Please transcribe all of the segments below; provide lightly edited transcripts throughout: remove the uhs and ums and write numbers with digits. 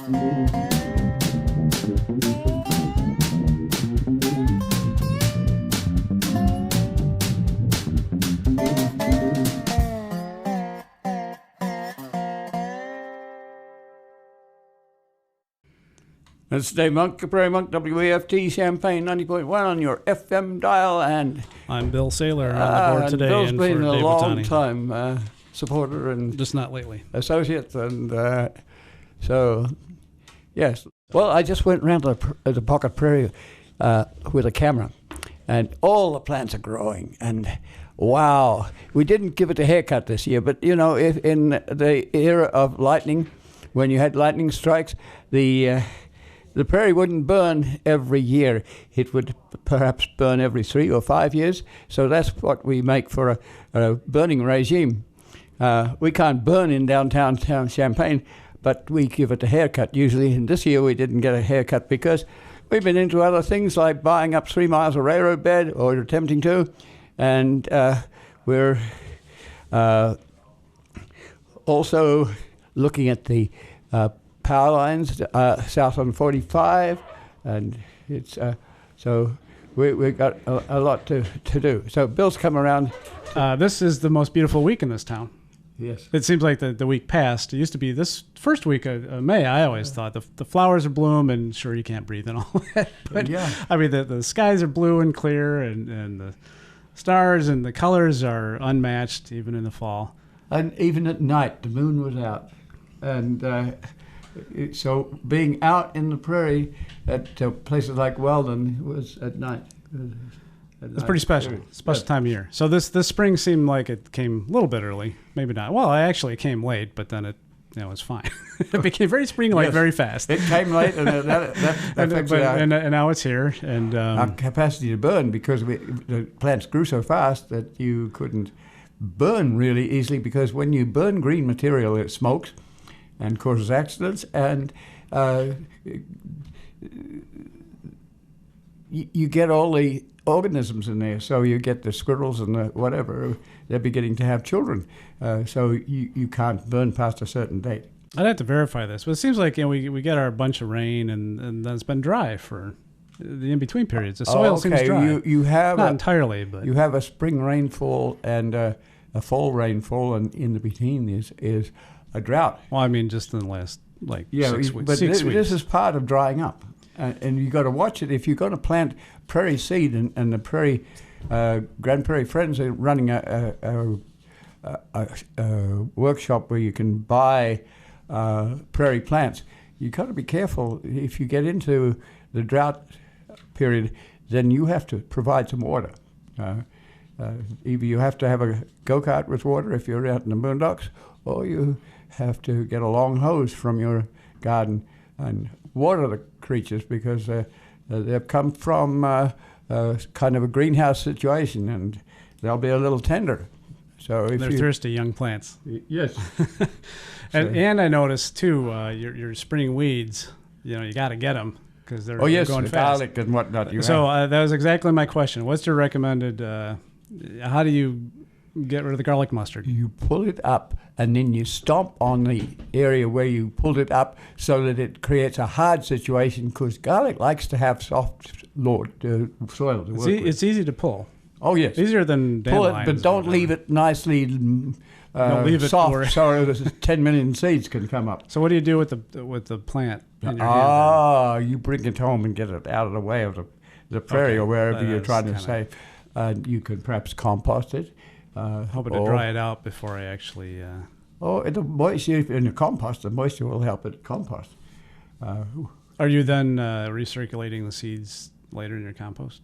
It's Dave Monk, Prairie Monk, WEFT, Champaign 90.1 on your FM dial, and I'm Bill Saylor on the board today. Bill's and been for a Dave long Watani. time supporter and Just not lately. associate, and so yes. Well, I just went around the Pocket Prairie with a camera, and all the plants are growing, and wow, we didn't give it a haircut this year, but you know, if in the era of lightning, when you had lightning strikes, the prairie wouldn't burn every year. It would perhaps burn every 3 or 5 years. So that's what we make for a burning regime. We can't burn in downtown Champaign, but we give it a haircut usually. And this year we didn't get a haircut because we've been into other things like buying up 3 miles of railroad bed, or attempting to. And we're also looking at the power lines south on 45, and it's so we've got a lot to do. So Bill's come around. This is the most beautiful week in this town. Yes. It seems like the week past. It used to be this first week of May. I always thought the flowers are bloom, and sure, you can't breathe and all that. But yeah. I mean, the skies are blue and clear, and the stars and the colors are unmatched even in the fall. And even at night, the moon was out, and so being out in the prairie at places like Weldon was at night. It's pretty special. Special time of year. So this spring seemed like it came a little bit early. Maybe not. Well, it came late, but then it was fine. It became very spring-like very fast. It came late, and and now it's here. And our capacity to burn, because the plants grew so fast that you couldn't burn really easily, because when you burn green material, it smokes and causes accidents, and you get all the organisms in there. So you get the squirrels and the whatever, they're beginning to have children. So you can't burn past a certain date. I'd have to verify this, but it seems like we get our bunch of rain, and then it's been dry for the in-between periods. The soil seems dry. You have not entirely, but you have a spring rainfall and a fall rainfall, and in the between is a drought. Well, I mean, just in the last 6 weeks. But this is part of drying up, and you got to watch it. If you're going to plant prairie seed, and the Prairie Grand Prairie Friends are running a workshop where you can buy prairie plants, you got to be careful. If you get into the drought period, then you have to provide some water. Either you have to have a go-kart with water if you're out in the boondocks, or you have to get a long hose from your garden and water the creatures, because they've come from kind of a greenhouse situation, and they'll be a little tender. So if they're thirsty young plants. Yes. and I noticed too, your spring weeds. You got to get them because they're going fast. Garlic and whatnot. That was exactly my question. What's your recommended? How do you get rid of the garlic mustard? You pull it up, and then you stomp on the area where you pulled it up, so that it creates a hard situation, because garlic likes to have soft soil to work with. It's easy to pull. Oh, yes. Easier than dandelions. Pull it, but don't leave it nicely don't leave soft, so 10 million seeds can come up. So what do you do with the plant in your hand? You bring it home and get it out of the way of the prairie, or wherever you're trying to say. You could perhaps compost it. Hoping to dry it out before I actually... the moisture in the compost, the moisture will help it compost. Are you then recirculating the seeds later in your compost?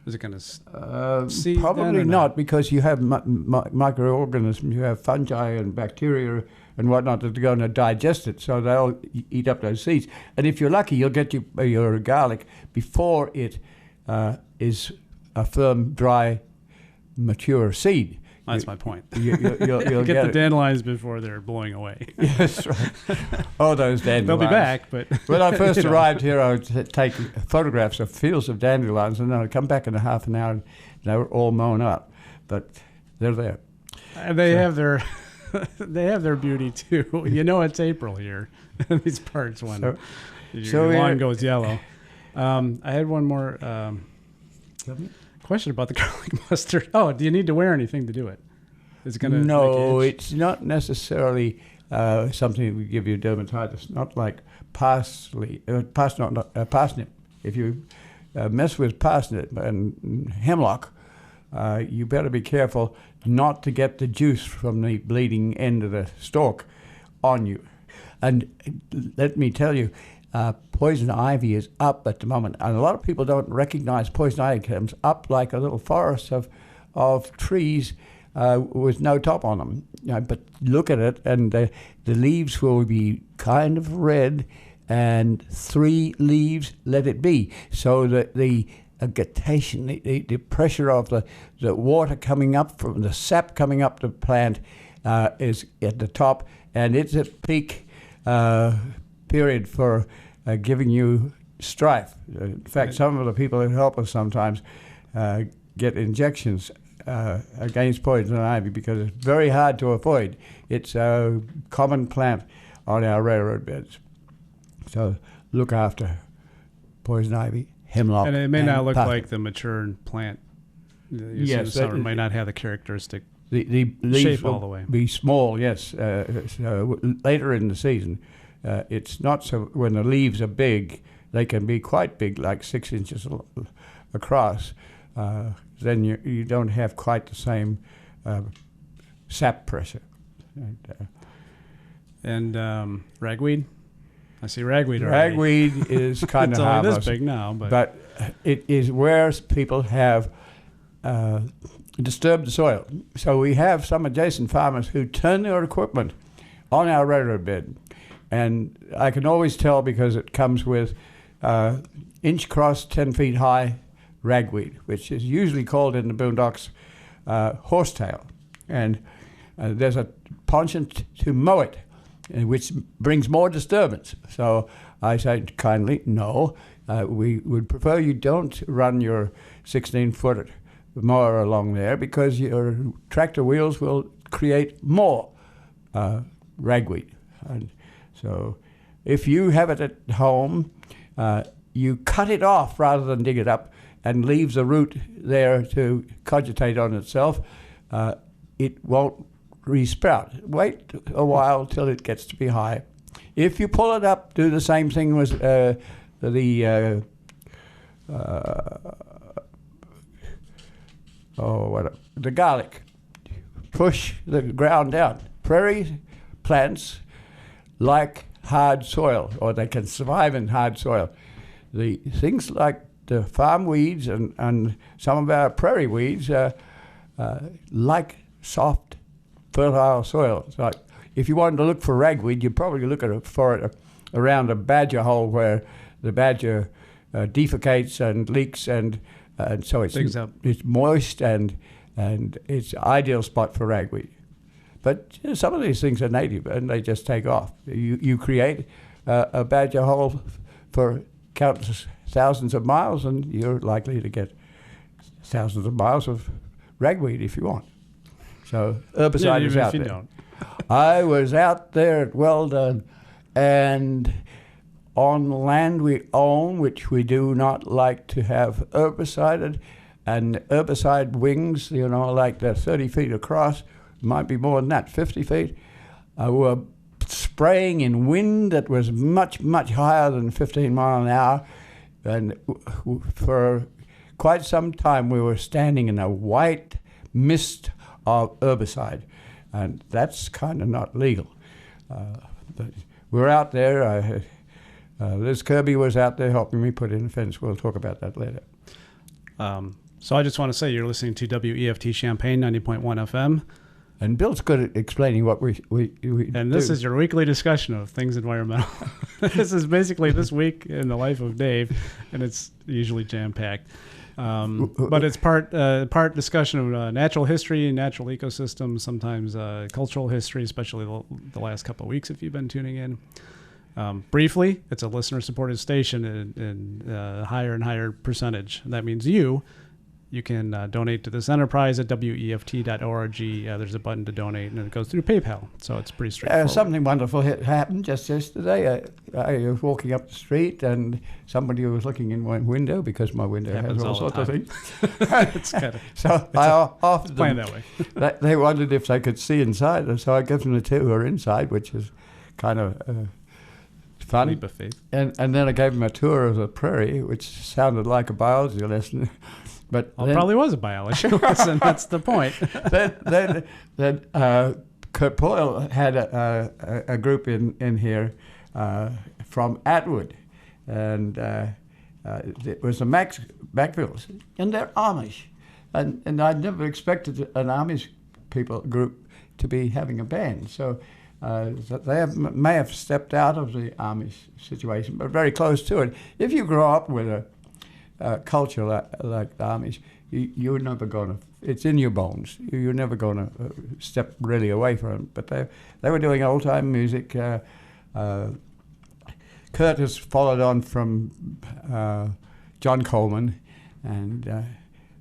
Is it going to seed? Probably not, because you have microorganisms, you have fungi and bacteria and whatnot that are going to digest it, so they'll eat up those seeds. And if you're lucky, you'll get your garlic before it is a firm, dry, mature seed. That's my point. You'll get the dandelions before they're blowing away. Yes, right. Oh, those dandelions. They'll be back, but... When I first arrived here, I would take photographs of fields of dandelions, and then I'd come back in a half an hour, and they were all mown up. But they're there. They have their they have their beauty too. You know, it's April here in these parts when your So lawn goes yellow. I had one more question about the garlic mustard. Oh, do you need to wear anything to do it? Is it going to No, it's not necessarily something that would give you dermatitis. Not like parsnip. If you mess with parsnip and hemlock, you better be careful not to get the juice from the bleeding end of the stalk on you. And let me tell you, poison ivy is up at the moment, and a lot of people don't recognize poison ivy comes up like a little forest of trees with no top on them. But look at it, and the leaves will be kind of red, and 3 leaves, let it be. So that the agitation, the pressure of the water coming up from the sap coming up the plant is at the top, and it's at peak period for giving you strife. In fact, some of the people that help us sometimes get injections against poison ivy because it's very hard to avoid. It's a common plant on our railroad beds. So look after poison ivy, hemlock. And it may not look like the mature plant. Yes, it might not have the characteristic the leaves shape all the way. Be small, yes. So later in the season, it's not so. When the leaves are big, they can be quite big, like 6 inches across. Then you don't have quite the same sap pressure. And ragweed. I see ragweed already. Ragweed is kind of harmless. It's this big now, but it is where people have disturbed the soil. So we have some adjacent farmers who turn their equipment on our railroad bed, and I can always tell because it comes with inch cross, 10 feet high ragweed, which is usually called in the boondocks horsetail, and there's a penchant to mow it, which brings more disturbance. So I say kindly, no, we would prefer you don't run your 16-foot mower along there because your tractor wheels will create more ragweed. And so if you have it at home, you cut it off rather than dig it up and leave the root there to cogitate on itself. It won't resprout. Wait a while till it gets to be high. If you pull it up, do the same thing with the garlic. Push the ground down. Prairie plants like hard soil, or they can survive in hard soil. The things like the farm weeds and some of our prairie weeds like soft, fertile soil. So if you wanted to look for ragweed, you'd probably look for it around a badger hole where the badger defecates and leaks, and so it's moist and it's an ideal spot for ragweed. But some of these things are native and they just take off. You create a badger hole for countless thousands of miles, and you're likely to get thousands of miles of ragweed if you want. So herbicide is out there. Don't. I was out there at Weldon, and on land we own, which we do not like to have herbicided, and herbicide wings, like they're 30 feet across, might be more than that, 50 feet, were spraying in wind that was much, much higher than 15 miles an hour. And for quite some time we were standing in a white mist of herbicide, and that's kind of not legal. But we're out there. Liz Kirby was out there helping me put in a fence. We'll talk about that later. So I just want to say you're listening to WEFT Champaign 90.1 FM. And Bill's good at explaining what we And this is your weekly discussion of things environmental. This is basically this week in the life of Dave, and it's usually jam-packed. But it's part discussion of natural history, natural ecosystems, sometimes cultural history, especially the last couple of weeks if you've been tuning in. Briefly, it's a listener-supported station in higher and higher percentage. That means you You can donate to this enterprise at weft.org. There's a button to donate, and it goes through PayPal. So it's pretty straightforward. Something wonderful happened just yesterday. I was walking up the street, and somebody was looking in my window, because my window has all sorts of things. It's kind of, so I offered playing them. that way. They wondered if they could see inside, so I gave them a tour inside, which is kind of fun. Leap of faith. And then I gave them a tour of the prairie, which sounded like a biology lesson. But Well, it probably was a biology lesson. That's the point. then Kurt Poyle had a group in here from Atwood, and it was the Macvilles, and they're Amish, and I'd never expected an Amish group to be having a band. So they may have stepped out of the Amish situation, but very close to it. If you grow up with a culture like the Amish, you're never going to. It's in your bones. You're never going to step really away from it. But they were doing old time music. Curtis followed on from John Coleman, and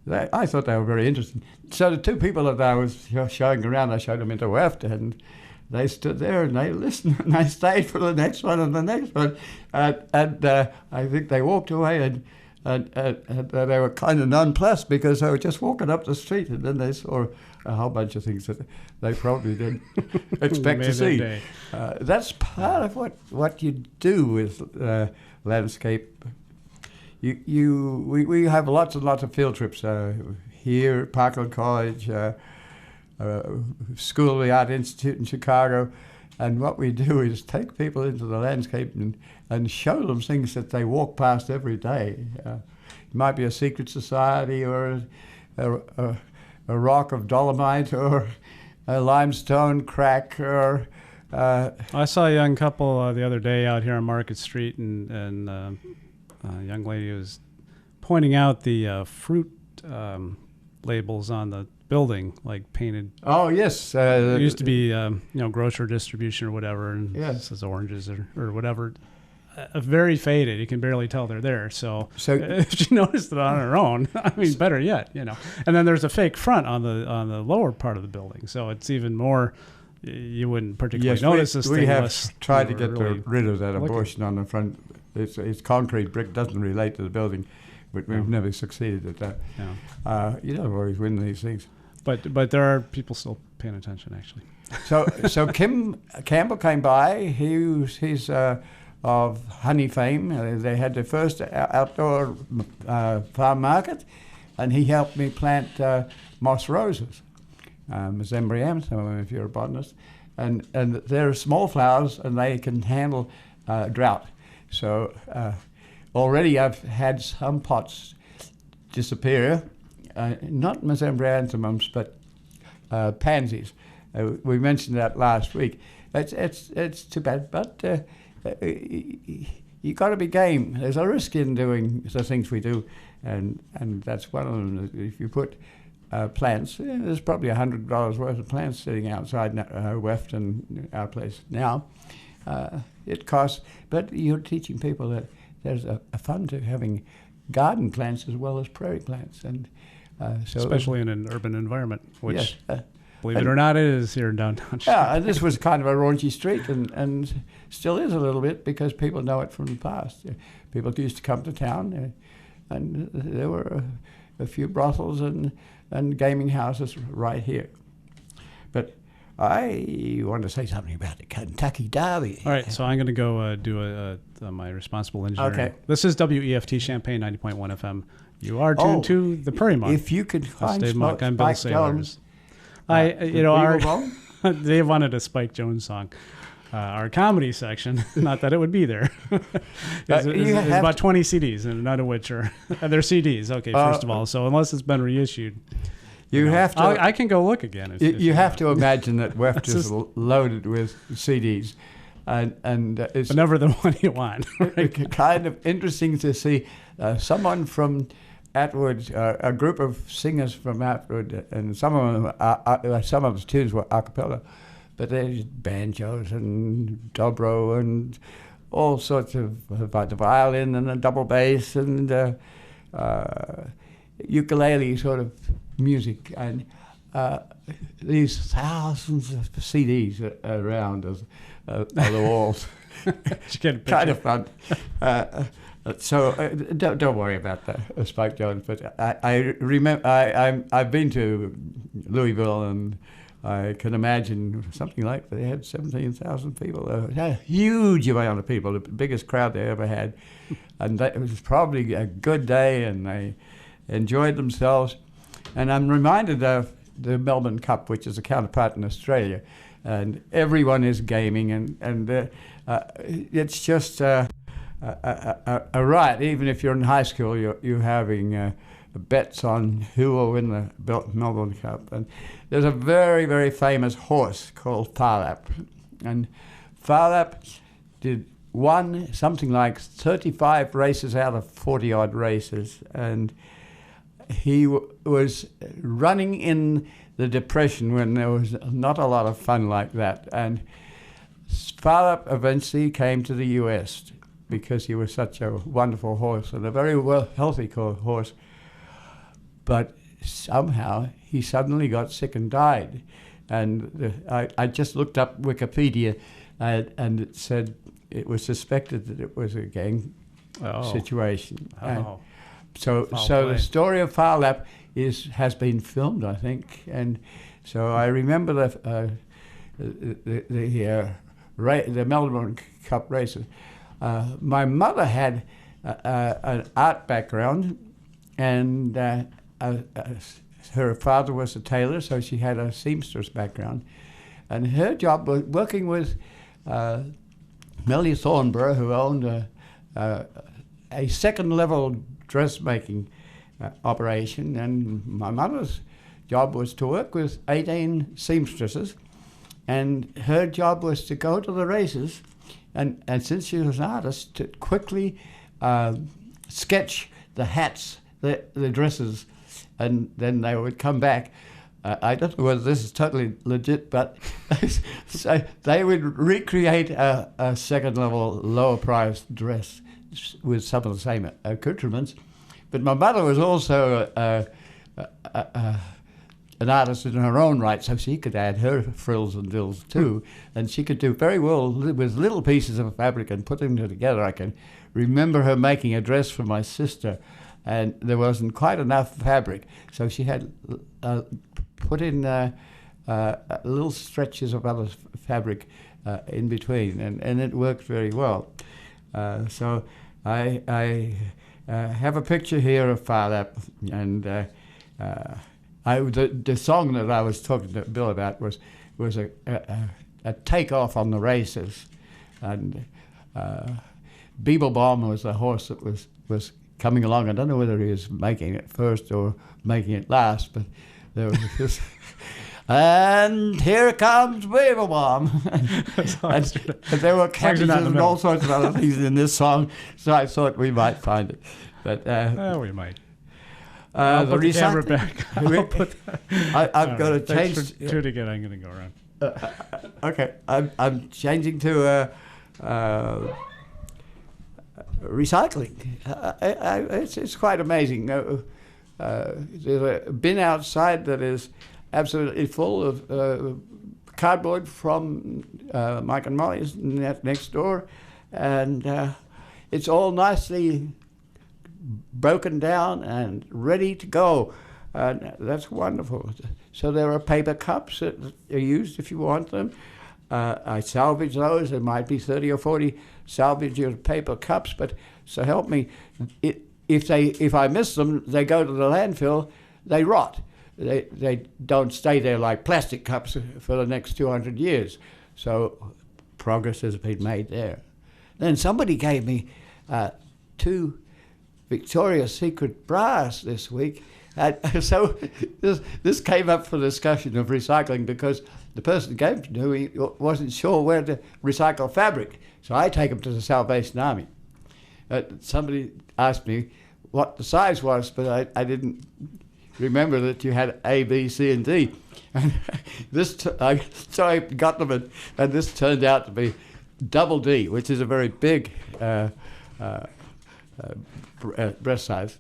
I thought they were very interesting. So the two people that I was showing around, I showed them into WEFT, and they stood there and they listened, and I stayed for the next one and the next one, and I think they walked away and they were kind of nonplussed, because they were just walking up the street, and then they saw a whole bunch of things that they probably didn't expect to see. That's part of what you do with landscape. We have lots and lots of field trips here at Parkland College, School of the Art Institute in Chicago, and what we do is take people into the landscape and show them things that they walk past every day. It might be a secret society, or a rock of dolomite, or a limestone crack, or I saw a young couple the other day out here on Market Street, and a young lady was pointing out the fruit labels on the building, like painted. Oh yes, it used to be grocery distribution or whatever, and yes. It says oranges or whatever. Very faded. You can barely tell they're there. So if she noticed it on her own, I mean, better yet, And then there's a fake front on the lower part of the building, so it's even more. You wouldn't particularly notice this thing. We have tried to get rid of that abortion on the front. It's concrete brick, doesn't relate to the building, but we've never succeeded at that. Yeah. You don't always win these things. But there are people still paying attention, actually. So Kim Campbell came by. He's of honey fame. They had their first outdoor farm market, and he helped me plant moss roses, mesembryanthemum, some of them if you're a botanist, and they're small flowers and they can handle drought. So already I've had some pots disappear, not mesembryanthemums, but pansies. We mentioned that last week. It's too bad, but you got to be game. There's a risk in doing the things we do, and that's one of them. If you put plants, there's probably $100 worth of plants sitting outside WEFT and our place now. It costs, but you're teaching people that there's a fun to having garden plants as well as prairie plants, and so especially in an urban environment, which. Yes, believe it or not, it is here in downtown. Yeah, and this was kind of a raunchy street, and still is a little bit, because people know it from the past. People used to come to town, and there were a few brothels and gaming houses right here. But I want to say something about the Kentucky Derby. All right, so I'm going to go do my responsible engineering. Okay. This is WEFT Champaign 90.1 FM. You are tuned to the Prairie Monk. If you could find Dave Monk, I'm Bill Spike Sailors. Jones. Dave wanted a Spike Jones song. Our comedy section, not that it would be there, is about 20 CDs, and none of which are they're CDs. Okay, first of all, so unless it's been reisued, you have to. I can go look again. If you have to imagine that WEFT is loaded with CDs, and it's but never the one you want. Right? Kind of interesting to see someone from Atwood, a group of singers from Atwood, and some of the tunes were a cappella, but there's banjos and dobro and all sorts of the violin and a double bass, and ukulele sort of music, and these thousands of CDs around us on the walls. Kind of fun. Don't worry about the Spike Jones. But I remember I've been to Louisville, and I can imagine something like they had 17,000 people. A huge amount of people, the biggest crowd they ever had, and it was probably a good day, and they enjoyed themselves. And I'm reminded of the Melbourne Cup, which is a counterpart in Australia, and everyone is gaming, and it's just a riot. Even if you're in high school, you're having bets on who will win the Melbourne Cup. And there's a very, very famous horse called Farlap, and Farlap won something like 35 races out of 40-odd races, and he was running in the Depression when there was not a lot of fun like that. And Farlap eventually came to the US because he was such a wonderful horse and a very healthy horse. But somehow he suddenly got sick and died. And I just looked up Wikipedia, and it said it was suspected that it was a gang situation. So the story of Farlap has been filmed, I think, and so I remember the Melbourne Cup races. My mother had an art background, and her father was a tailor, so she had a seamstress background, and her job was working with Melly Thornborough, who owned a second-level dressmaking operation, and my mother's job was to work with 18 seamstresses, and her job was to go to the races, and since she was an artist, to quickly sketch the hats, the dresses, and then they would come back. I don't know whether this is totally legit, but so they would recreate a second-level, lower-priced dress with some of the same accoutrements. But my mother was also an artist in her own right, so she could add her frills and dills too, and she could do very well with little pieces of fabric and put them together. I can remember her making a dress for my sister, and there wasn't quite enough fabric, so she had put in little stretches of other fabric in between, and it worked very well. So I have a picture here of Farlap, and the song that I was talking to Bill about was a takeoff on the races, and Beeblebomb was the horse that was coming along. I don't know whether he was making it first or making it last, but there was this. And here comes Beeblebomb. and there were catches and all sorts of other things in this song, so I thought we might find it. But we might. I'll put the camera back. I've got to change. Do it again. I'm going to go around. Okay, I'm changing to recycling. It's quite amazing. There's a bin outside that is absolutely full of cardboard from Mike and Molly's next door, and it's all nicely broken down and ready to go, and that's wonderful. So there are paper cups that are used if you want them. I salvage those. There might be 30 or 40 salvaged paper cups, but so help me, if I miss them, they go to the landfill, they rot. They don't stay there like plastic cups for the next 200 years. So progress has been made there. Then somebody gave me 2 Victoria's Secret bras this week. So this came up for discussion of recycling because the person who gave them to me wasn't sure where to recycle fabric. So I take them to the Salvation Army. Somebody asked me what the size was, but I didn't remember that you had A, B, C, and D. And so I got them, and this turned out to be double D, which is a very big breast size.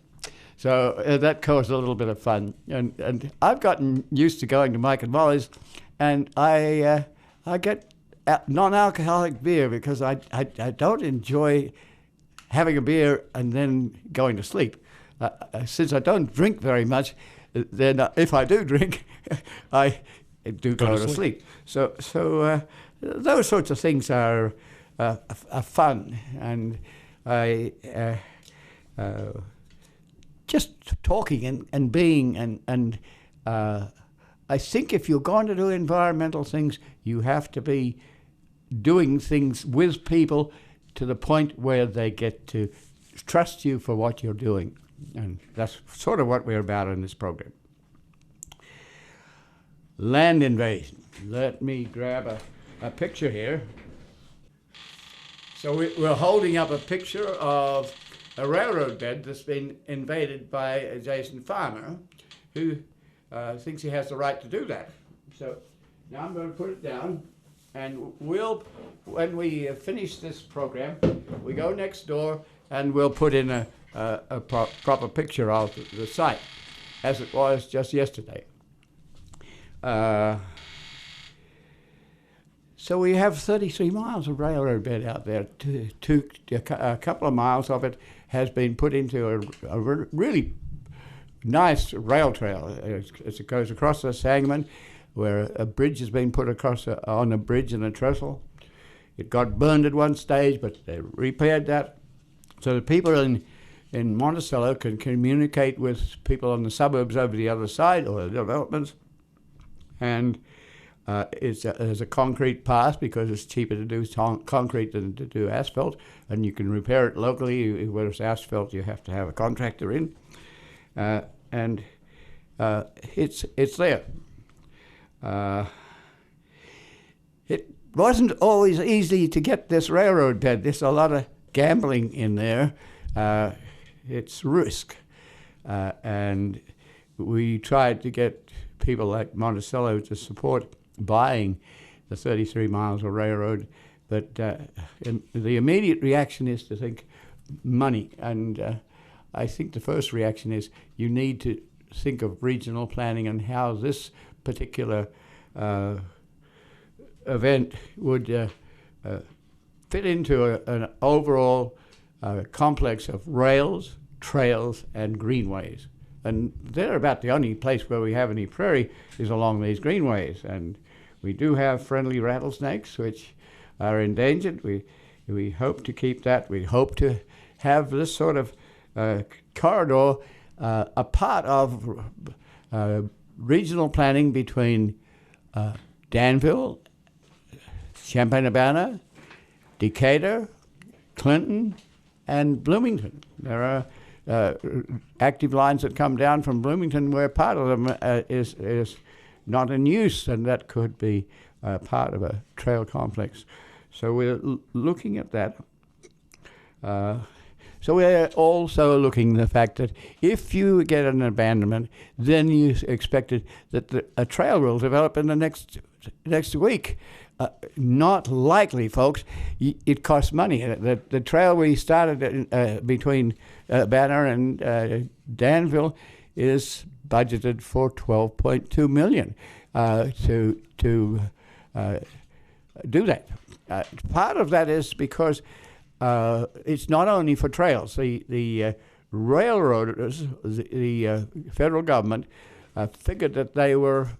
So that caused a little bit of fun. And I've gotten used to going to Mike and Molly's, and I get non-alcoholic beer because I don't enjoy having a beer and then going to sleep. Since I don't drink very much, then if I do drink, I do go to sleep. So those sorts of things are fun, and I just talking and being and I think if you're going to do environmental things, you have to be doing things with people to the point where they get to trust you for what you're doing. And that's sort of what we're about in this program. Land invasion. Let me grab a picture here. So we're holding up a picture of a railroad bed that's been invaded by a Jason farmer who thinks he has the right to do that. So now I'm going to put it down, and when we finish this program, we go next door and we'll put in a proper picture of the site as it was just yesterday. So we have 33 miles of railroad bed out there. A couple of miles of it has been put into a really nice rail trail as it goes across the Sangamon, where a bridge has been put across on a bridge and a trestle. It got burned at one stage, but they repaired that. So the people in Monticello can communicate with people in the suburbs over the other side, or the developments. And there's a concrete path because it's cheaper to do concrete than to do asphalt, and you can repair it locally. Whereas asphalt, you have to have a contractor in. And it's there. It wasn't always easy to get this railroad bed. There's a lot of gambling in there. It's risk. And we tried to get people like Monticello to support buying the 33 miles of railroad, but the immediate reaction is to think money. And I think the first reaction is you need to think of regional planning and how this particular event would fit into an overall complex of rails, trails, and greenways. And they're about the only place where we have any prairie is along these greenways. And we do have friendly rattlesnakes, which are endangered. We hope to keep that. We hope to have this sort of corridor a part of regional planning between Danville, Champaign-Urbana, Decatur, Clinton, and Bloomington. There are active lines that come down from Bloomington where part of them is not in use, and that could be part of a trail complex. So we're looking at that. So we're also looking at the fact that if you get an abandonment, then you expected that a trail will develop in the next week. Not likely, folks. It costs money. The trail we started between Banner and Danville is budgeted for $12.2 million to do that. Part of that is because it's not only for trails. The railroaders, the federal government, figured that they were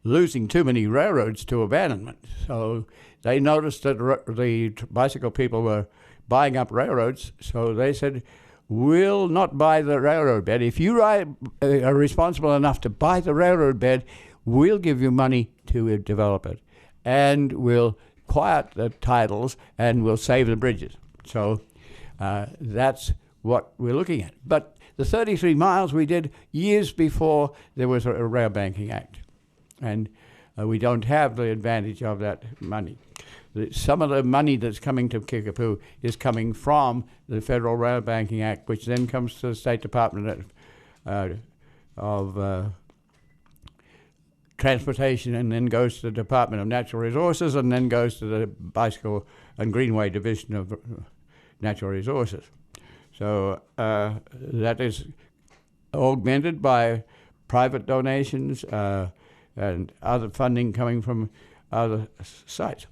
losing too many railroads to abandonment. So they noticed that the bicycle people were buying up railroads, so they said, we'll not buy the railroad bed. If you are responsible enough to buy the railroad bed, we'll give you money to develop it. And we'll quiet the titles and we'll save the bridges. So that's what we're looking at. But the 33 miles we did years before there was a Rail Banking Act. And we don't have the advantage of that money. Some of the money that's coming to Kickapoo is coming from the Federal Rail Banking Act, which then comes to the State Department of Transportation, and then goes to the Department of Natural Resources, and then goes to the Bicycle and Greenway Division of Natural Resources. So that is augmented by private donations and other funding coming from other sites.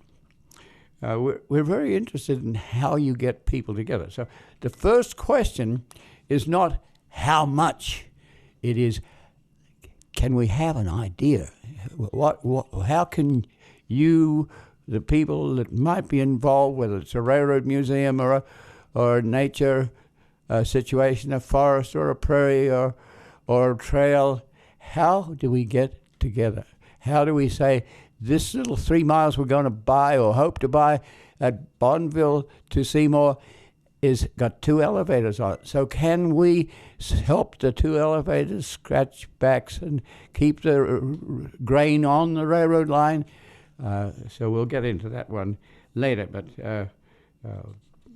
We're very interested in how you get people together. So the first question is not how much, it is, can we have an idea? How can you, the people that might be involved, whether it's a railroad museum or a nature situation, a forest or a prairie or a trail, how do we get together? How do we say, this little 3 miles we're going to buy or hope to buy at Bonneville to Seymour is got 2 elevators on it. So can we help the 2 elevators scratch backs and keep the grain on the railroad line? So we'll get into that one later. But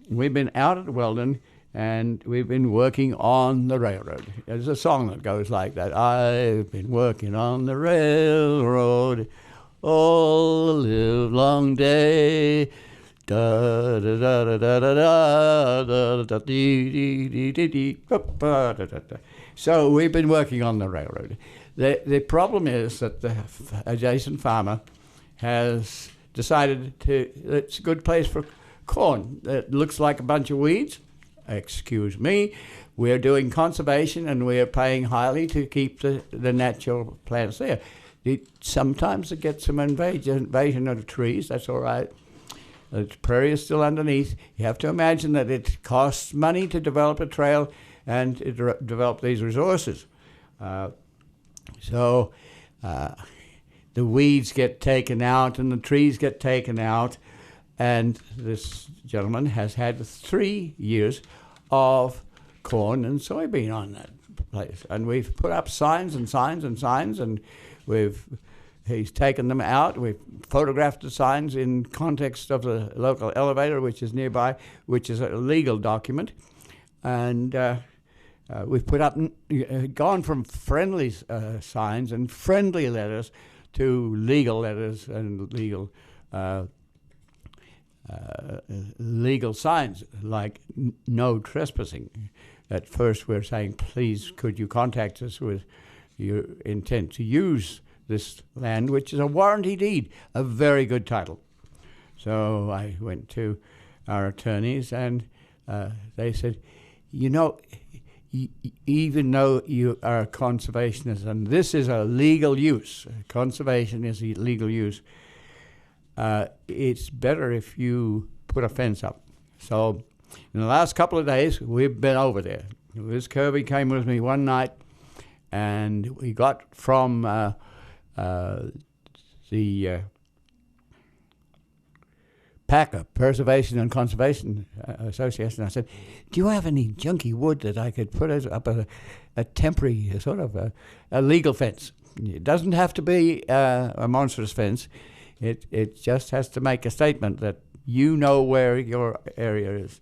we've been out at Weldon, and we've been working on the railroad. There's a song that goes like that. I've been working on the railroad all the live long day. Da da da da da da da da dee dee dee dee. So we've been working on the railroad. The problem is that the adjacent farmer has decided it's a good place for corn. It looks like a bunch of weeds. Excuse me. We're doing conservation, and we're paying highly to keep the natural plants there. Sometimes it gets some invasion of the trees. That's all right. The prairie is still underneath. You have to imagine that it costs money to develop a trail and to develop these resources. So the weeds get taken out and the trees get taken out. And this gentleman has had 3 years of corn and soybean on that place. And we've put up signs and signs and signs, and he's taken them out. We've photographed the signs in context of the local elevator, which is nearby, which is a legal document. And we've put up, gone from friendly signs and friendly letters to legal letters and legal signs like no trespassing. At first we're saying, please could you contact us with your intent to use this land, which is a warranty deed, a very good title. So I went to our attorneys, and they said, even though you are a conservationist, and this is a legal use, conservation is a legal use, it's better if you put a fence up. So in the last couple of days, we've been over there. Liz Kirby came with me one night, and we got from the PACA, Preservation and Conservation Association. I said, do you have any junky wood that I could put up a temporary sort of a legal fence? It doesn't have to be a monstrous fence. It just has to make a statement that you know where your area is.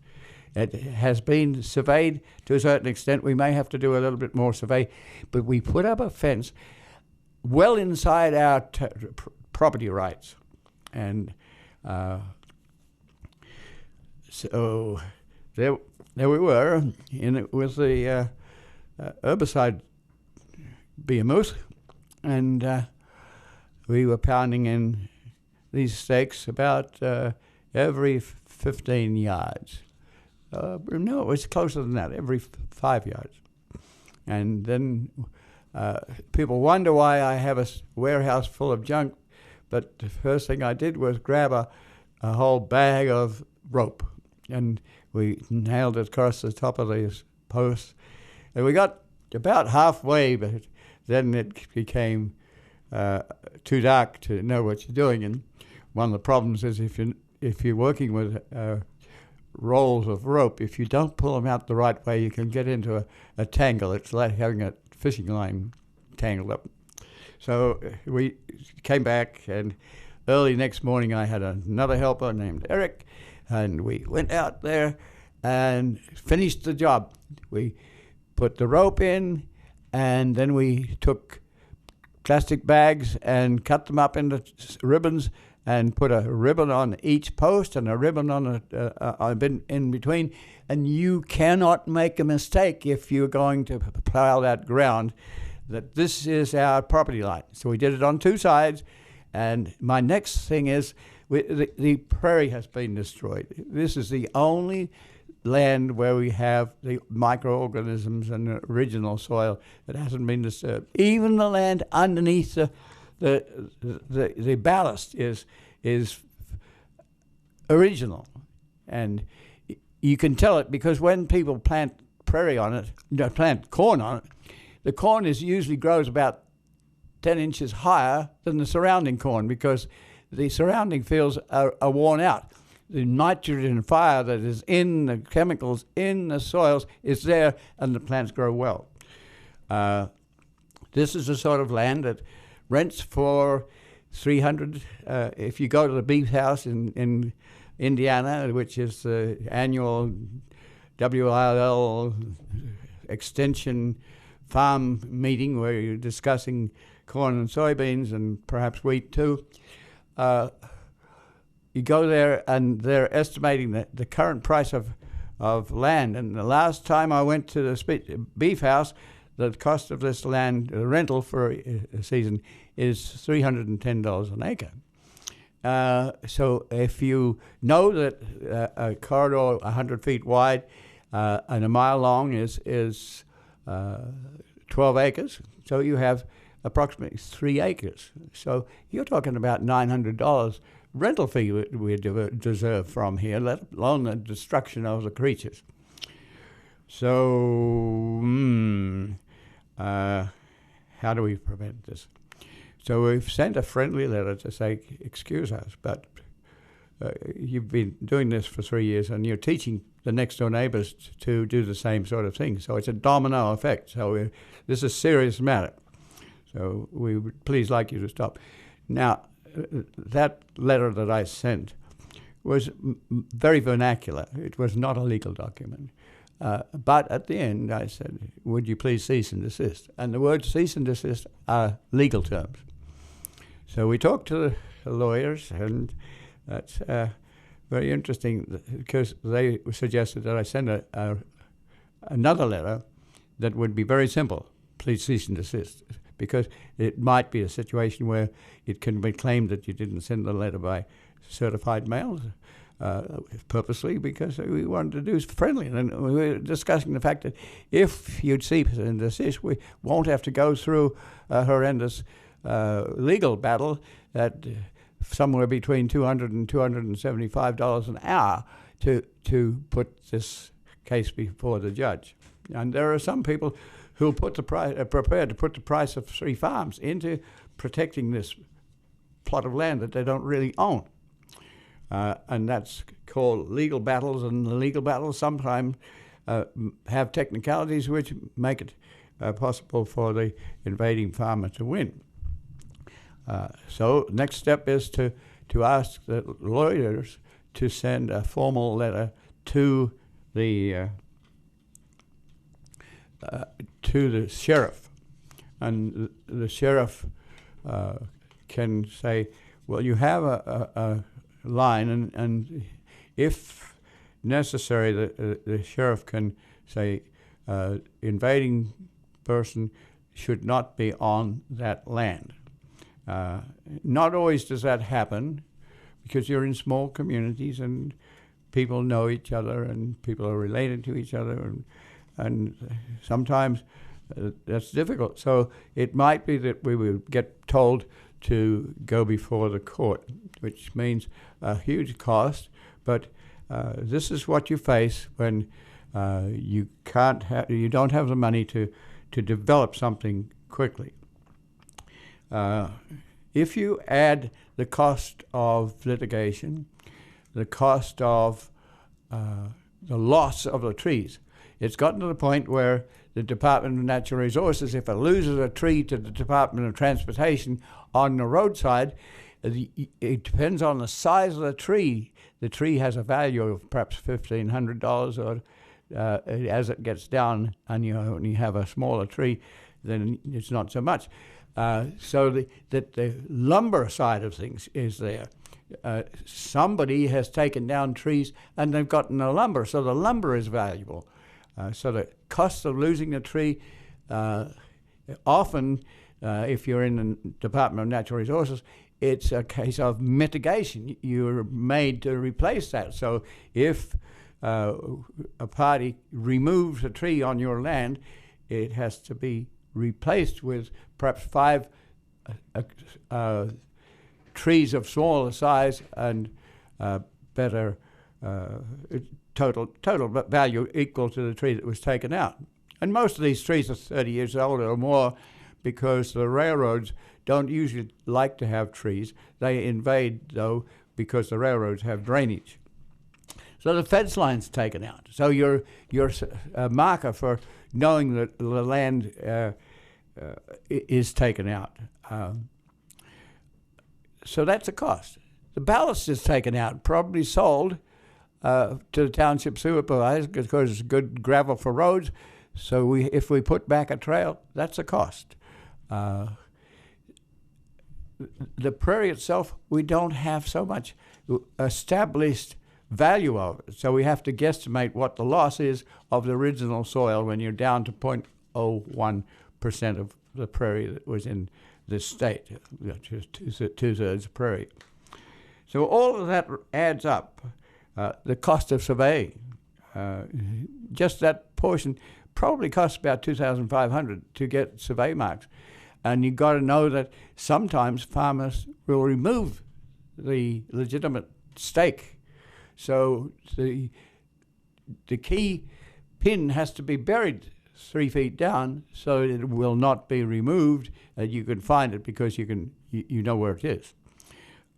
It has been surveyed to a certain extent. We may have to do a little bit more survey, but we put up a fence well inside our property rights. And so there we were, and it was the herbicide behemoth, and we were pounding in these stakes about every 15 yards. No, it was closer than that, every 5 yards. And then people wonder why I have a warehouse full of junk, but the first thing I did was grab a whole bag of rope, and we nailed it across the top of these posts. And we got about halfway, but then it became too dark to know what you're doing. And one of the problems is if you're working with rolls of rope, if you don't pull them out the right way, you can get into a tangle. It's like having a fishing line tangled up. So we came back, and early next morning I had another helper named Eric, and we went out there and finished the job. We put the rope in, and then we took plastic bags and cut them up into ribbons and put a ribbon on each post and a ribbon on in between. And you cannot make a mistake if you're going to plow that ground, that this is our property line. So we did it on two sides. And my next thing is, the prairie has been destroyed. This is the only land where we have the microorganisms and the original soil that hasn't been disturbed. Even the land underneath the ballast is original, and you can tell it because when people plant plant corn on it, the corn usually grows about 10 inches higher than the surrounding corn because the surrounding fields are worn out. The nitrogen fire that is in the chemicals in the soils is there, and the plants grow well. This is the sort of land that rents for $300. If you go to the beef house in Indiana, which is the annual WIL extension farm meeting where you're discussing corn and soybeans and perhaps wheat too, you go there and they're estimating the current price of land. And the last time I went to the beef house, the cost of this land rental for a season is $310 an acre. So if you know that a corridor 100 feet wide and a mile long is 12 acres, so you have approximately 3 acres. So you're talking about $900 rental fee we deserve from here, let alone the destruction of the creatures. So, how do we prevent this? So we've sent a friendly letter to say, excuse us, but you've been doing this for 3 years and you're teaching the next door neighbors to do the same sort of thing. So it's a domino effect. So this is a serious matter. So we would please like you to stop. Now, that letter that I sent was very vernacular. It was not a legal document. But at the end, I said, would you please cease and desist? And the words cease and desist are legal terms. So we talked to the lawyers, and that's very interesting because they suggested that I send another letter that would be very simple. Please cease and desist. Because it might be a situation where it can be claimed that you didn't send the letter by certified mail purposely because we wanted to do friendly. And we were discussing the fact that if you'd cease and desist, we won't have to go through a horrendous legal battle at somewhere between $200 and $275 an hour to put this case before the judge. And there are some people who are prepared to put the price of 3 farms into protecting this plot of land that they don't really own. And that's called legal battles, and the legal battles sometimes have technicalities which make it possible for the invading farmer to win. So next step is to ask the lawyers to send a formal letter to the sheriff, and the sheriff can say, well, you have a line, and if necessary, the sheriff can say invading person should not be on that land. Not always does that happen because you're in small communities and people know each other and people are related to each other, and sometimes that's difficult. So it might be that we would get told to go before the court, which means a huge cost. But this is what you face when you don't have the money to develop something quickly. If you add the cost of litigation, the cost of the loss of the trees, it's gotten to the point where the Department of Natural Resources, if it loses a tree to the Department of Transportation on the roadside, it depends on the size of the tree. The tree has a value of perhaps $1,500, or as it gets down and you only have a smaller tree, then it's not so much. So that the lumber side of things is there. somebody has taken down trees and they've gotten the lumber, so the lumber is valuable. So the cost of losing a tree, often, if you're in the Department of Natural Resources, it's a case of mitigation. You're made to replace that. So if a party removes a tree on your land, it has to be replaced with perhaps 5 trees of smaller size and better total value equal to the tree that was taken out. And most of these trees are 30 years old or more, because the railroads don't usually like to have trees. They invade, though, because the railroads have drainage. So the fence line's taken out. So your marker for knowing that the land is taken out. So that's a cost. The ballast is taken out, probably sold to the township supervisor because it's good gravel for roads. So if we put back a trail, that's a cost. The prairie itself, we don't have so much established value of it. So we have to guesstimate what the loss is of the original soil when you're down to 0.01% of the prairie that was in this state, which is two-thirds prairie. So all of that adds up. The cost of surveying, just that portion probably costs about $2,500 to get survey marks. And you've got to know that sometimes farmers will remove the legitimate stake. So the key pin has to be buried 3 feet down so it will not be removed, and you can find it because you know where it is.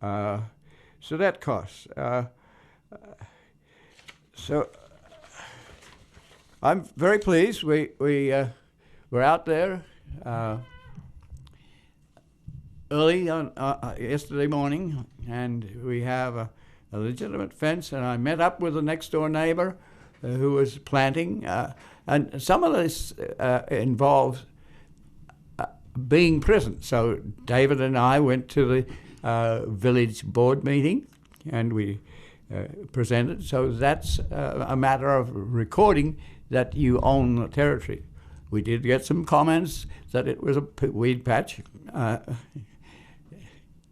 So that costs. So I'm very pleased. We're out there early on yesterday morning, and we have a legitimate fence. And I met up with the next door neighbor who was planting, and some of this involves being present. So David and I went to the village board meeting, and we presented. So that's a matter of recording that you own the territory. We did get some comments that it was a weed patch.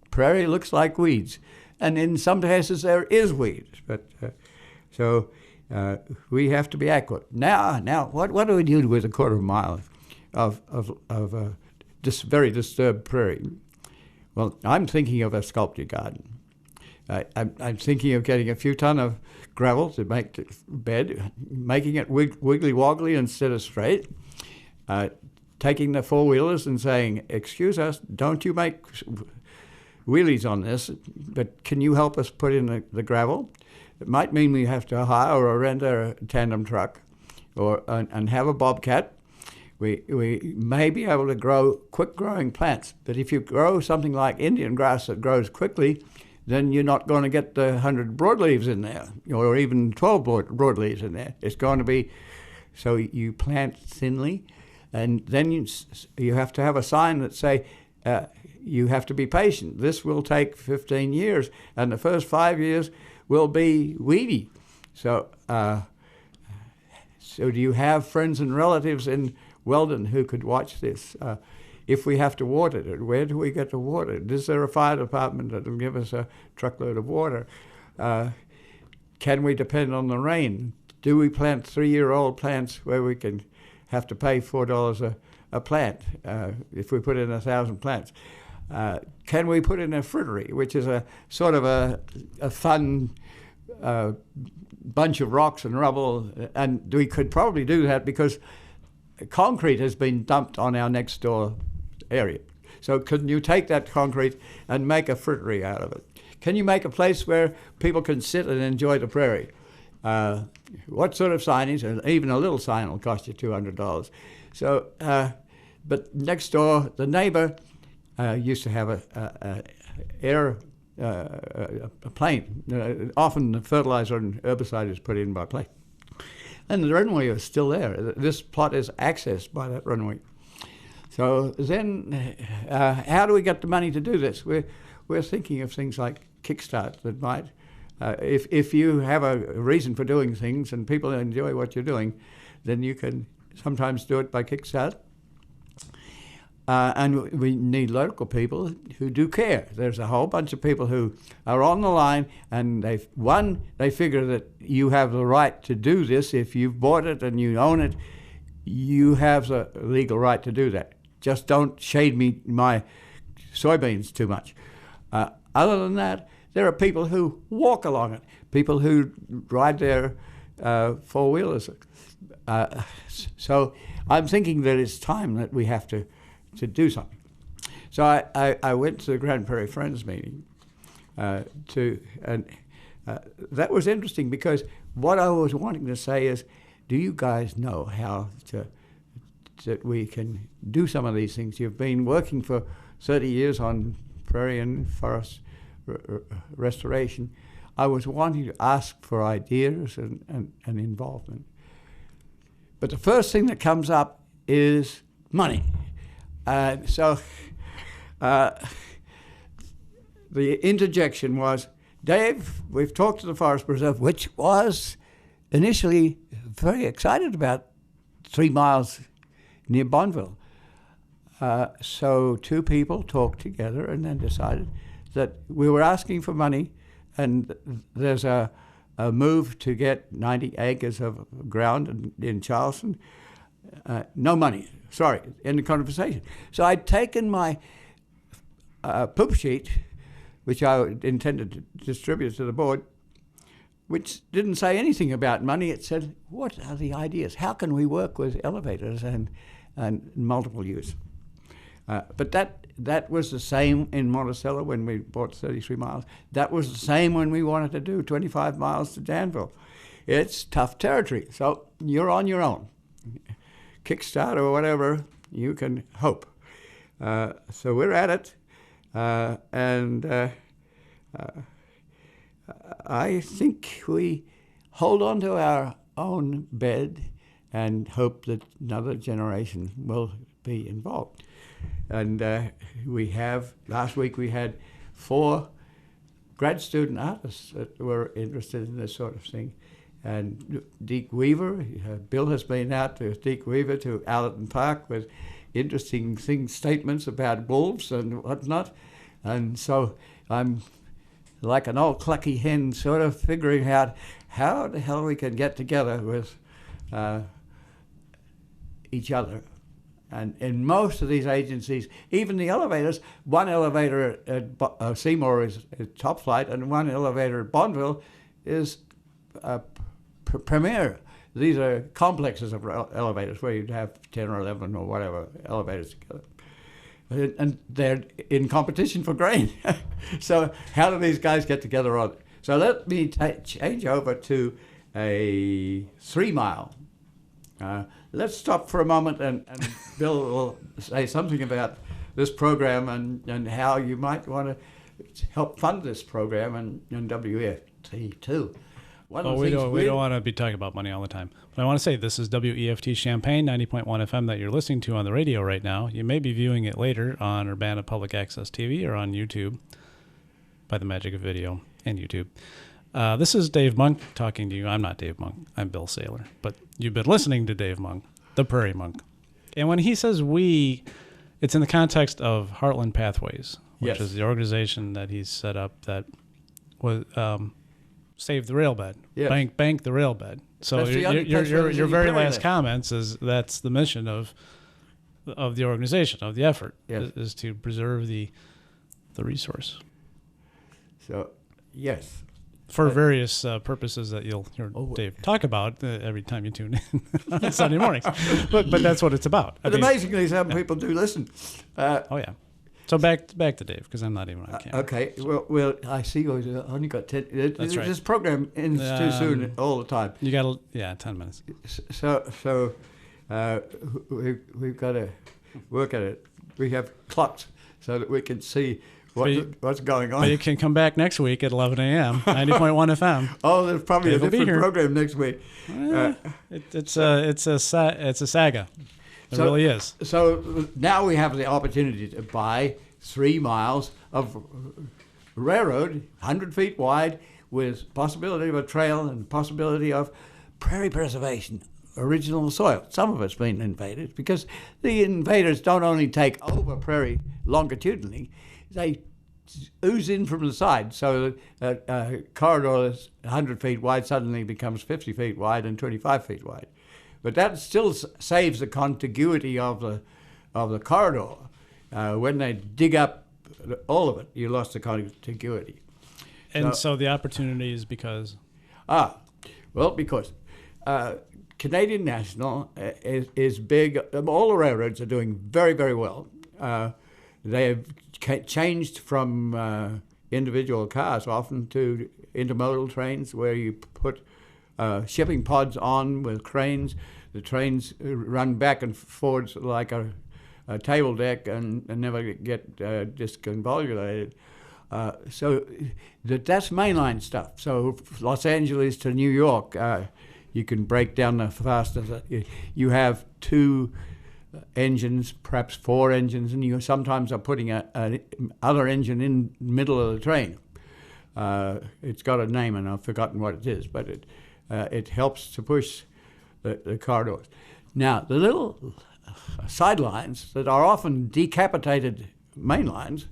Prairie looks like weeds, and in some cases there is weeds. But so we have to be accurate. Now, what do we do with a quarter of a mile of this very disturbed prairie? Well, I'm thinking of a sculpture garden. I'm thinking of getting a few ton of gravel to make the bed, making it wiggly woggly instead of straight, taking the four-wheelers and saying, excuse us, don't you make wheelies on this, but can you help us put in the gravel? It might mean we have to hire or rent a tandem truck and have a bobcat. We may be able to grow quick-growing plants, but if you grow something like Indian grass that grows quickly, then you're not going to get the 100 broadleaves in there, or even 12 broadleaves in there. It's going to be, so you plant thinly, and then you have to have a sign that say, you have to be patient. This will take 15 years, and the first 5 years will be weedy. So do you have friends and relatives in Weldon who could watch this? If we have to water it, where do we get the water? Is there a fire department that will give us a truckload of water? Can we depend on the rain? Do we plant 3-year-old plants where we can have to pay $4 a plant if we put in 1,000 plants? Can we put in a fruitery, which is a sort of a fun bunch of rocks and rubble? And we could probably do that because concrete has been dumped on our next door area. So can you take that concrete and make a fruitery out of it? Can you make a place where people can sit and enjoy the prairie? What sort of signage? And even a little sign will cost you $200. So, but next door, the neighbor used to have a plane. Often the fertilizer and herbicide is put in by plane. And the runway is still there. This plot is accessed by that runway. So then, how do we get the money to do this? We're thinking of things like kickstart that might, if you have a reason for doing things and people enjoy what you're doing, then you can sometimes do it by kickstart. And we need local people who do care. There's a whole bunch of people who are on the line, and they figure that you have the right to do this. If you've bought it and you own it, you have the legal right to do that. Just don't shade me my soybeans too much. Other than that, there are people who walk along it, people who ride their four-wheelers. So I'm thinking that it's time that we have to do something. So I went to the Grand Prairie Friends meeting and that was interesting, because what I was wanting to say is, do you guys know how that we can do some of these things? You've been working for 30 years on prairie and forest restoration. I was wanting to ask for ideas and involvement. But the first thing that comes up is money. So the interjection was, Dave, we've talked to the Forest Preserve, which was initially very excited about 3 miles near Bonneville. So two people talked together and then decided that we were asking for money, and there's a move to get 90 acres of ground in Charleston. No money. Sorry, end of conversation. So I'd taken my poop sheet, which I intended to distribute to the board, which didn't say anything about money. It said, what are the ideas? How can we work with elevators and multiple use? But that was the same in Monticello when we bought 33 miles. That was the same when we wanted to do 25 miles to Danville. It's tough territory, so you're on your own. Kickstart or whatever, you can hope. So we're at it, and I think we hold on to our own bed and hope that another generation will be involved. And last week we had 4 grad student artists that were interested in this sort of thing. And Deke Weaver, Bill has been out with Deke Weaver to Allerton Park with interesting statements about wolves and whatnot. And so I'm like an old clucky hen, sort of figuring out how the hell we can get together with each other. And in most of these agencies, even the elevators, one elevator at Seymour is top flight, and one elevator at Bonneville is premier. These are complexes of elevators where you'd have 10 or 11 or whatever elevators together. And they're in competition for grain. So how do these guys get together on it? So let me change over to a 3 mile. Let's stop for a moment, and Bill will say something about this program and how you might want to help fund this program and WEFT too. We don't want to be talking about money all the time. But I want to say this is WEFT Champaign, 90.1 FM that you're listening to on the radio right now. You may be viewing it later on Urbana Public Access TV or on YouTube by the magic of video and YouTube. This is Dave Monk talking to you. I'm not Dave Monk. I'm Bill Saylor. But you've been listening to Dave Monk, the Prairie Monk. And when he says we, it's in the context of Heartland Pathways, which is the organization that he's set up that was save the rail bed, bank the rail bed. So your very last comments is that's the mission of the organization, of the effort, is to preserve the resource. So, yes. For various purposes that you'll hear Dave talk about every time you tune in on Sunday mornings. But that's what it's about. But amazingly, some people do listen. Oh, yeah. So back to Dave, because I'm not even on camera. Okay. Well, I see you only got 10. That's right. This program ends too soon all the time. You got 10 minutes. So we've got to work at it. We have clocks so that we can see what's going on. But you can come back next week at 11 a.m., 90.1 FM. Oh, there's probably a different program next week. It's a saga. It really is. So now we have the opportunity to buy 3 miles of railroad, 100 feet wide, with possibility of a trail and possibility of prairie preservation, original soil. Some of it's been invaded because the invaders don't only take over prairie longitudinally, they ooze in from the side. So a corridor that's 100 feet wide suddenly becomes 50 feet wide and 25 feet wide. But that still saves the contiguity of the corridor. When they dig up all of it, you lost the contiguity. And so the opportunity is because? Because Canadian National is big. All the railroads are doing very, very well. They have changed from individual cars often to intermodal trains where you put shipping pods on with cranes. The trains run back and forwards like a table deck and never get disconvolvulated. So that's mainline stuff. So Los Angeles to New York, you can break down the fastest. You have 2 engines, perhaps 4 engines, and you sometimes are putting a other engine in the middle of the train. It's got a name and I've forgotten what it is, but it helps to push the corridors. Now, the little sidelines that are often decapitated main lines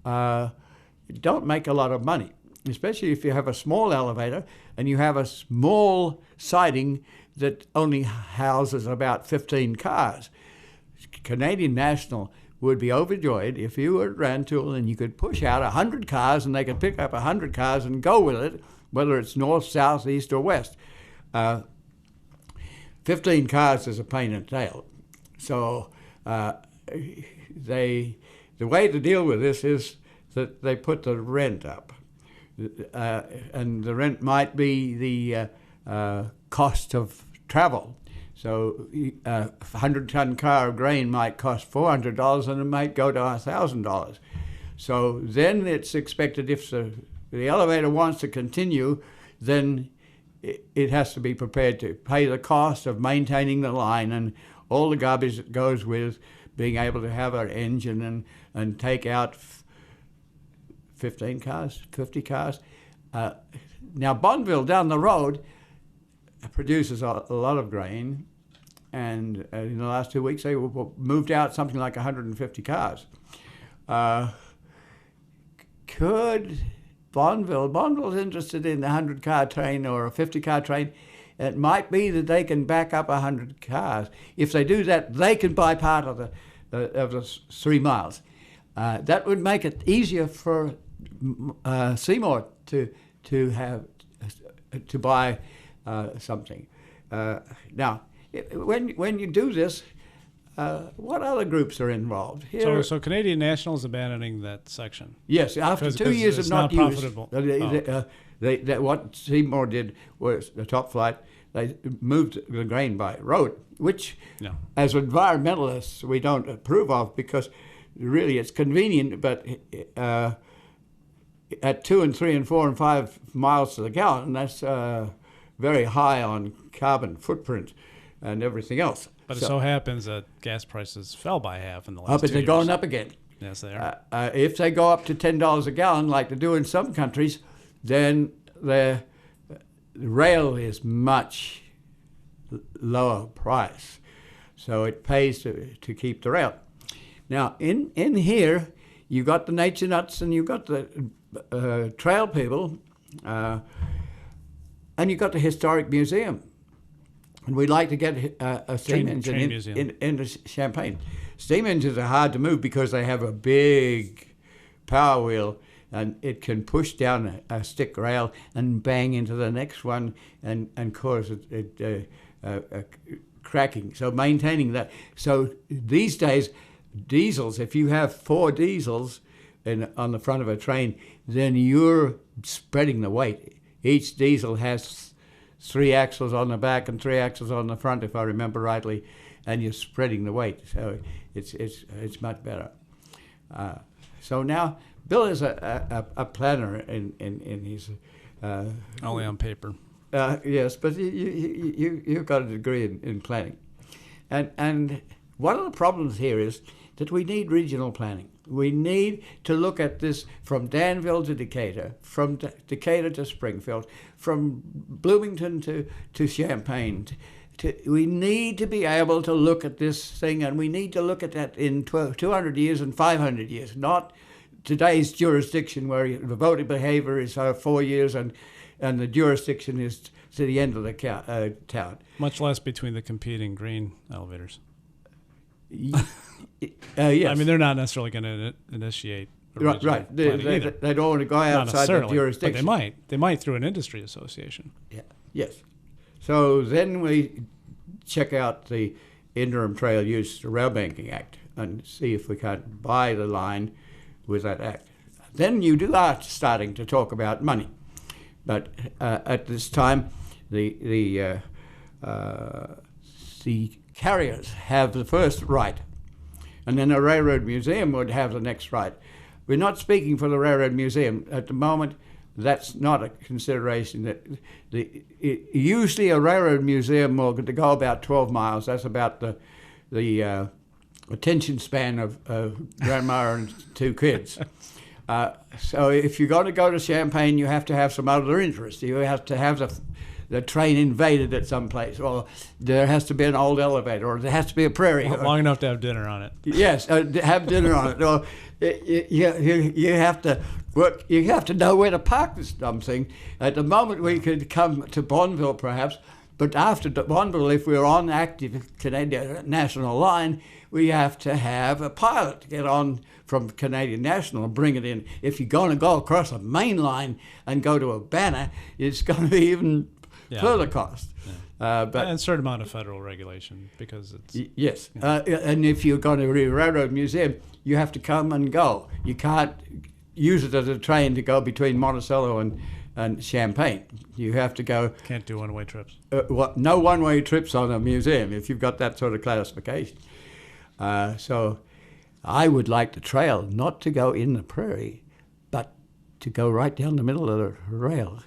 don't make a lot of money, especially if you have a small elevator and you have a small siding that only houses about 15 cars. Canadian National would be overjoyed if you were at Rantoul and you could push out 100 cars and they could pick up 100 cars and go with it, whether it's north, south, east, or west. 15 cars is a pain in the tail. So the way to deal with this is that they put the rent up. And the rent might be the cost of travel. So a 100-ton car of grain might cost $400 and it might go to $1,000. So then it's expected if the elevator wants to continue, then it has to be prepared to pay the cost of maintaining the line and all the garbage that goes with being able to have an engine and take out 15 cars, 50 cars. Now Bonneville down the road produces a lot of grain, and in the last 2 weeks they moved out something like 150 cars. Could Bonneville's interested in a 100-car train or a 50-car train. It might be that they can back up 100 cars. If they do that, they can buy part of the 3 miles. That would make it easier for Seymour to buy something. Now, when you do this, what other groups are involved? Here, So Canadian National is abandoning that section. yes, after 2 years of not use, profitable. what Seymour did was the top flight. They moved the grain by road, which, as environmentalists, we don't approve of because really it's convenient, but at 2 and 3 and 4 and 5 miles to the gallon, that's very high on carbon footprint and everything else. But it so happens that gas prices fell by half in the last 2 years. But they're going up again. Yes, they are. If they go up to $10 a gallon, like they do in some countries, then the rail is much lower price. So it pays to keep the rail. Now, in here, you've got the nature nuts and you've got the trail people, and you've got the historic museum. And we'd like to get a steam engine into Champaign. Steam engines are hard to move because they have a big power wheel and it can push down a stick rail and bang into the next one and cause it cracking. So maintaining that. So these days, diesels, if you have 4 diesels on the front of a train, then you're spreading the weight. Each diesel has 3 axles on the back and 3 axles on the front, if I remember rightly, and you're spreading the weight. So it's much better. So now Bill is a planner in his. Only on paper. Yes, but you've got a degree in planning, and one of the problems here is that we need regional planning. We need to look at this from Danville to Decatur, from Decatur to Springfield, from Bloomington to Champaign. We need to be able to look at this thing, and we need to look at that in 200 years and 500 years, not today's jurisdiction where the voting behavior is 4 years and the jurisdiction is to the end of the town. Much less between the competing grain elevators. Yes. I mean, they're not necessarily going to initiate. Right. They don't want to go outside the jurisdiction. But they might through an industry association. Yeah. Yes. So then we check out the Interim Trail Use Rail Banking Act and see if we can't buy the line with that act. Then you are starting to talk about money. But at this time, the carriers have the first right, and then a railroad museum would have the next right. We're not speaking for the railroad museum at the moment. That's not a consideration. Usually a railroad museum will go about 12 miles. That's about the attention span of grandma and two kids. So if you're going to go to Champaign, you have to have some other interest. You have to have the train invaded at some place, or there has to be an old elevator, or there has to be a prairie. Long enough to have dinner on it. Yes, have dinner on it. Or you have to work. You have to know where to park this dumb thing. At the moment, we could come to Bonneville, perhaps, but after Bonneville, if we're on active Canadian National line, we have to have a pilot to get on from Canadian National and bring it in. If you're going to go across a main line and go to Urbana, it's going to be even further cost. Yeah. But and a certain amount of federal regulation because it's... Yes. And if you're going to a railroad museum, you have to come and go. You can't use it as a train to go between Monticello and Champaign. You have to go... Can't do one-way trips. No one-way trips on a museum if you've got that sort of classification. So I would like the trail not to go in the prairie, but to go right down the middle of the rail.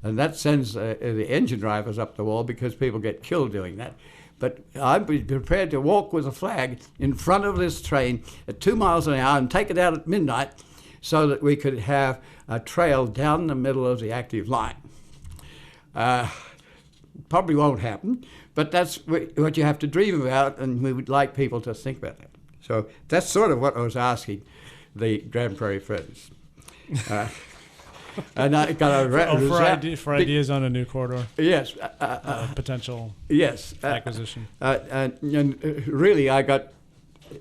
And that sends the engine drivers up the wall because people get killed doing that. But I'd be prepared to walk with a flag in front of this train at 2 miles an hour and take it out at midnight so that we could have a trail down the middle of the active line. Probably won't happen, but that's what you have to dream about, and we would like people to think about that. So that's sort of what I was asking the Grand Prairie Friends. And I got for ideas on a new corridor. Yes, potential. Yes, acquisition. And really, I got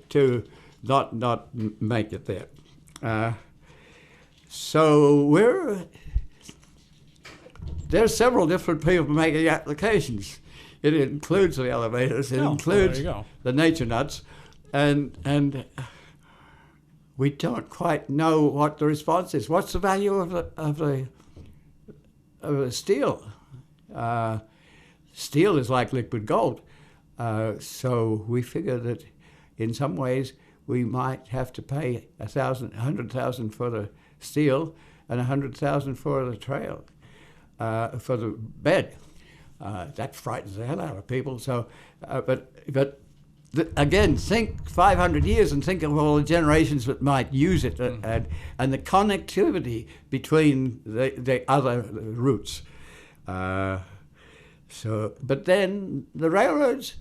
to not make it there. So there's several different people making applications. It includes the elevators. It includes the nature nuts, and we don't quite know what the response is. What's the value of the steel? Steel is like liquid gold. So we figure that in some ways we might have to pay $100,000 for the steel and $100,000 for the trail, for the bed. That frightens the hell out of people. So, again, think 500 years and think of all the generations that might use it, and the connectivity between the other routes. But then the railroads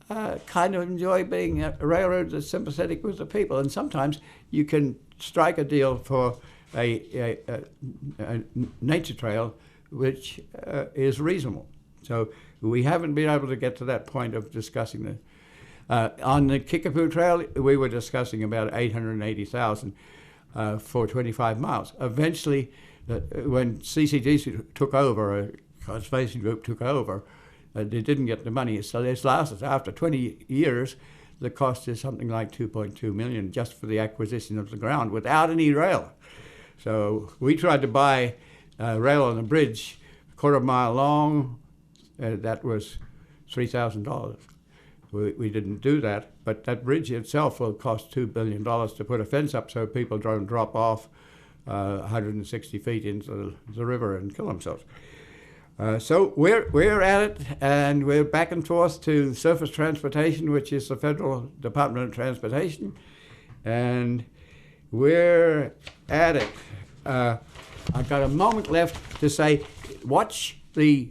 kind of enjoy being a railroad that's sympathetic with the people, and sometimes you can strike a deal for a nature trail which is reasonable. So we haven't been able to get to that point of discussing the. On the Kickapoo Trail, we were discussing about $880,000 for 25 miles. Eventually, when CCDC took over, a conservation group took over, they didn't get the money. So this lasted. After 20 years, the cost is something like $2.2 million just for the acquisition of the ground without any rail. So we tried to buy rail on a bridge, a quarter mile long. That was $3,000. We didn't do that, but that bridge itself will cost $2 billion to put a fence up so people don't drop off 160 feet into the river and kill themselves. So we're at it, and we're back and forth to Surface Transportation, which is the Federal Department of Transportation, and we're at it. I've got a moment left to say, watch the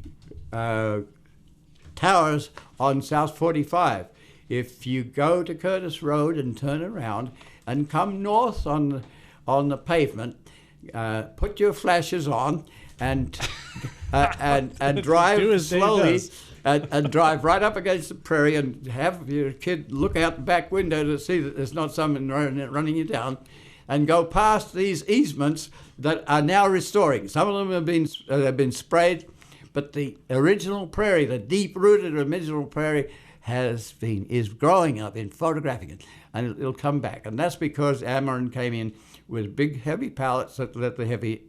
towers on South 45. If you go to Curtis Road and turn around and come north on the pavement, put your flashes on and drive slowly and drive right up against the prairie and have your kid look out the back window to see that there's not someone running you down, and go past these easements that are now restoring. Some of them have been sprayed, but the original prairie, the deep-rooted original prairie, is growing. I've been photographing it, and it'll come back. And that's because Ameren came in with big, heavy pallets that let the heavy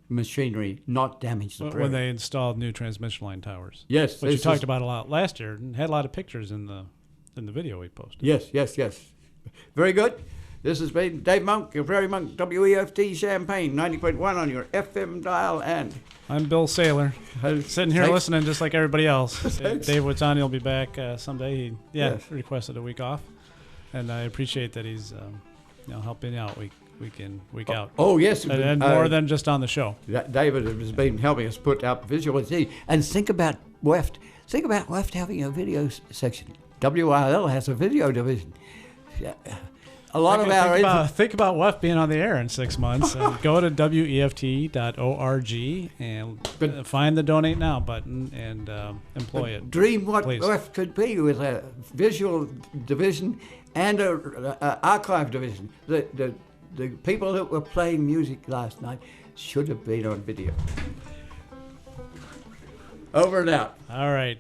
machinery not damage the prairie. When they installed new transmission line towers. Yes. Which you talked about a lot last year and had a lot of pictures in the video we posted. Yes. Very good. This has been Dave Monk, your Prairie Monk, WEFT Champaign, 90.1 on your FM dial, and I'm Bill Saylor, sitting here listening just like everybody else. Dave Wazzani will be back someday. He requested a week off, and I appreciate that he's helping out week in, week out. Oh, yes. And more than just on the show. David has been helping us put out visual. And think about WEFT. Think about WEFT having a video section. WIL has a video division. A lot of our... Think about WEFT being on the air in 6 months. Go to WEFT.org and find the Donate Now button and employ it. Dream what WEFT could be with a visual division and an archive division. The people that were playing music last night should have been on video. Over and out. All right.